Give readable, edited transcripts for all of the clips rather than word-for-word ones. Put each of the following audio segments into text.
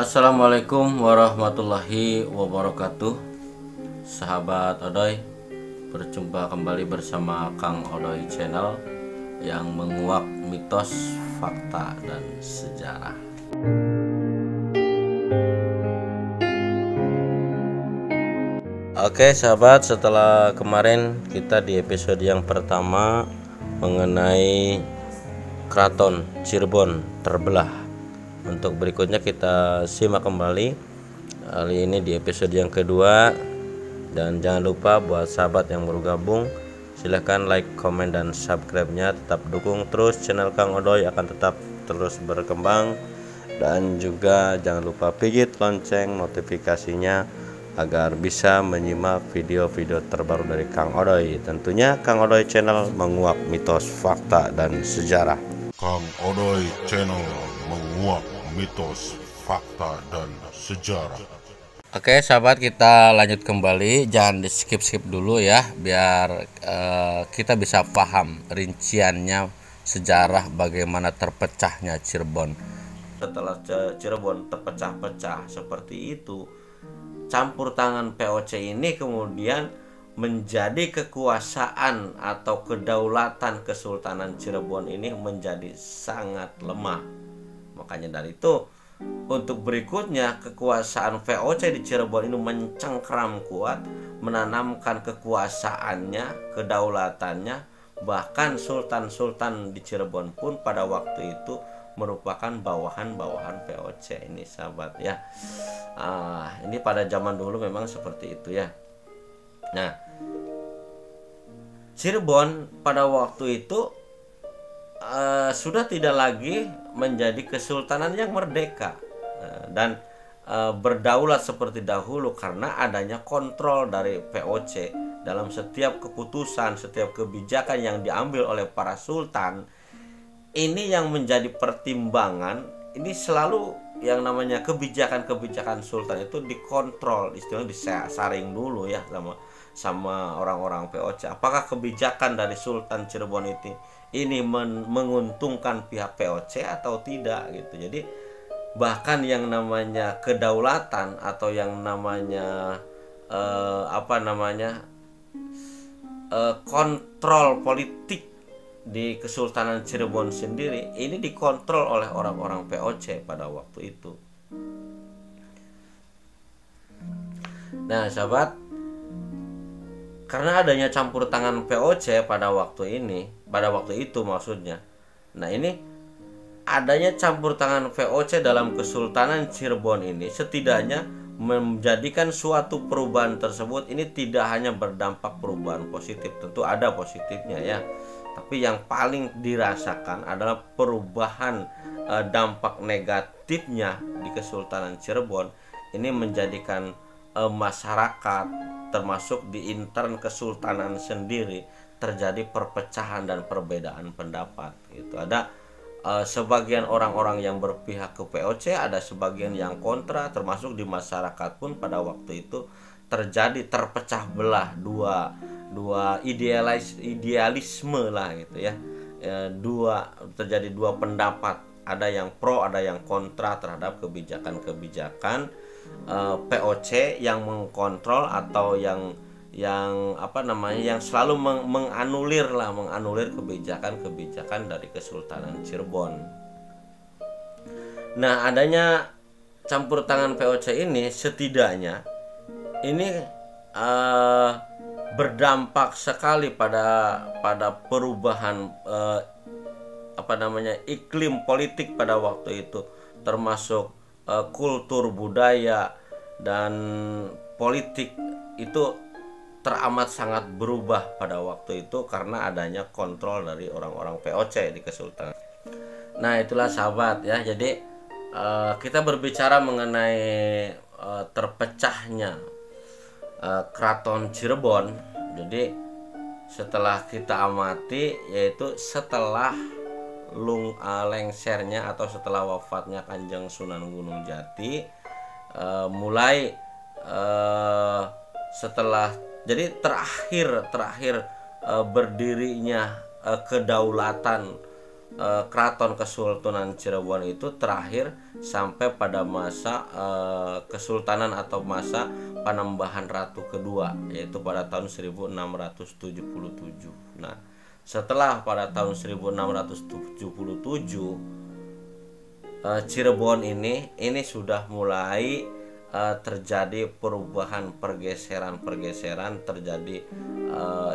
Assalamualaikum warahmatullahi wabarakatuh. Sahabat Odoy, berjumpa kembali bersama Kang Odoy Channel yang menguak mitos, fakta, dan sejarah. Oke sahabat, setelah kemarin kita di episode yang pertama mengenai Keraton Cirebon terbelah, untuk berikutnya kita simak kembali kali ini di episode yang kedua. Dan jangan lupa buat sahabat yang baru gabung, silahkan like, komen, dan subscribe-nya. Tetap dukung terus channel Kang Odoy akan tetap terus berkembang. Dan juga jangan lupa pijit lonceng notifikasinya agar bisa menyimak video-video terbaru dari Kang Odoy. Tentunya Kang Odoy Channel menguak mitos, fakta, dan sejarah. Kang Odoy Channel menguak mitos, fakta, dan sejarah. Oke sahabat, kita lanjut kembali. Jangan di skip dulu ya, biar kita bisa paham rinciannya sejarah bagaimana terpecahnya Cirebon. Setelah Cirebon terpecah-pecah seperti itu, campur tangan VOC ini kemudian menjadi kekuasaan atau kedaulatan Kesultanan Cirebon ini menjadi sangat lemah. Makanya dari itu, untuk berikutnya kekuasaan VOC di Cirebon ini mencengkram kuat, menanamkan kekuasaannya, kedaulatannya. Bahkan sultan-sultan di Cirebon pun pada waktu itu merupakan bawahan-bawahan VOC ini sahabat ya. Ini pada zaman dulu memang seperti itu ya. Nah, Cirebon pada waktu itu sudah tidak lagi menjadi kesultanan yang merdeka dan berdaulat seperti dahulu karena adanya kontrol dari VOC dalam setiap keputusan, setiap kebijakan yang diambil oleh para sultan. Ini yang menjadi pertimbangan. Ini selalu yang namanya kebijakan-kebijakan sultan itu dikontrol, istilahnya disaring dulu ya sama orang-orang VOC. Apakah kebijakan dari Sultan Cirebon ini menguntungkan pihak VOC atau tidak gitu. Jadi bahkan yang namanya kedaulatan atau yang namanya kontrol politik di Kesultanan Cirebon sendiri ini dikontrol oleh orang-orang VOC pada waktu itu. Nah sahabat, karena adanya campur tangan VOC pada waktu itu maksudnya. Nah ini adanya campur tangan VOC dalam Kesultanan Cirebon ini setidaknya menjadikan suatu perubahan tersebut ini tidak hanya berdampak perubahan positif, tentu ada positifnya ya. Tapi yang paling dirasakan adalah perubahan dampak negatifnya di Kesultanan Cirebon ini menjadikan masyarakat termasuk di intern kesultanan sendiri terjadi perpecahan dan perbedaan pendapat gitu. Ada sebagian orang-orang yang berpihak ke VOC, ada sebagian yang kontra, termasuk di masyarakat pun pada waktu itu terjadi terpecah belah dua idealisme lah gitu ya. Terjadi dua pendapat, ada yang pro, ada yang kontra terhadap kebijakan-kebijakan VOC yang mengkontrol atau yang selalu menganulir kebijakan dari Kesultanan Cirebon. Nah, adanya campur tangan VOC ini setidaknya ini berdampak sekali pada perubahan iklim politik pada waktu itu, termasuk kultur budaya dan politik itu teramat sangat berubah pada waktu itu karena adanya kontrol dari orang-orang VOC di Kesultanan. Nah itulah sahabat ya, jadi kita berbicara mengenai terpecahnya Keraton Cirebon. Jadi setelah kita amati, yaitu setelah lengsernya atau setelah wafatnya Kanjeng Sunan Gunung Jati, jadi terakhir berdirinya kedaulatan Keraton Kesultanan Cirebon itu terakhir sampai pada masa kesultanan atau masa Panembahan Ratu kedua, yaitu pada tahun 1677. Nah, setelah pada tahun 1677 Cirebon ini sudah mulai terjadi perubahan, pergeseran, terjadi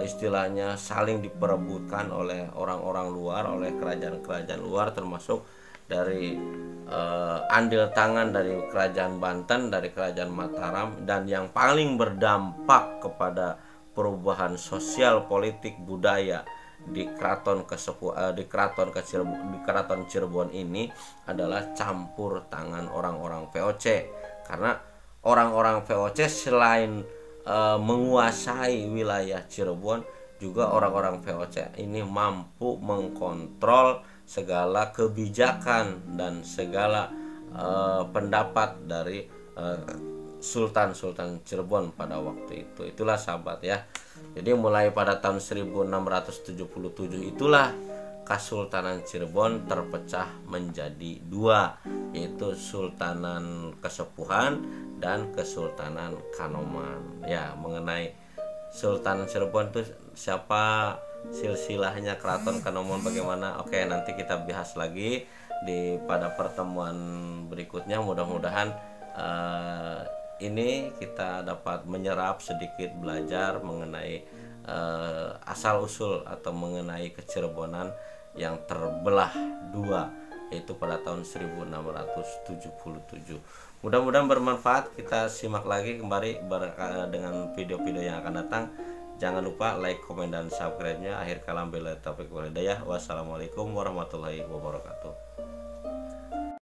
istilahnya saling diperebutkan oleh orang-orang luar, oleh kerajaan-kerajaan luar, termasuk dari andil tangan dari kerajaan Banten, dari kerajaan Mataram, dan yang paling berdampak kepada perubahan sosial, politik, budaya di keraton Cirebon ini adalah campur tangan orang-orang VOC. Karena orang-orang VOC selain menguasai wilayah Cirebon, juga orang-orang VOC ini mampu mengkontrol segala kebijakan dan segala pendapat dari Sultan-Sultan Cirebon pada waktu itu. Itulah sahabat ya. Jadi mulai pada tahun 1677 itulah Kesultanan Cirebon terpecah menjadi dua, yaitu Sultanan Kesepuhan dan Kesultanan Kanoman. Ya, mengenai Sultan Cirebon itu siapa, silsilahnya Keraton Kanoman bagaimana, oke nanti kita bahas lagi pada pertemuan berikutnya. Mudah-mudahan ini kita dapat menyerap sedikit, belajar mengenai asal usul atau mengenai Kecirebonan yang terbelah dua, yaitu pada tahun 1677. Mudah-mudahan bermanfaat. Kita simak lagi kembali dengan video-video yang akan datang. Jangan lupa like, komen, dan subscribe-nya. Akhir kalam, billahi taufiq wal hidayah. Wassalamualaikum warahmatullahi wabarakatuh.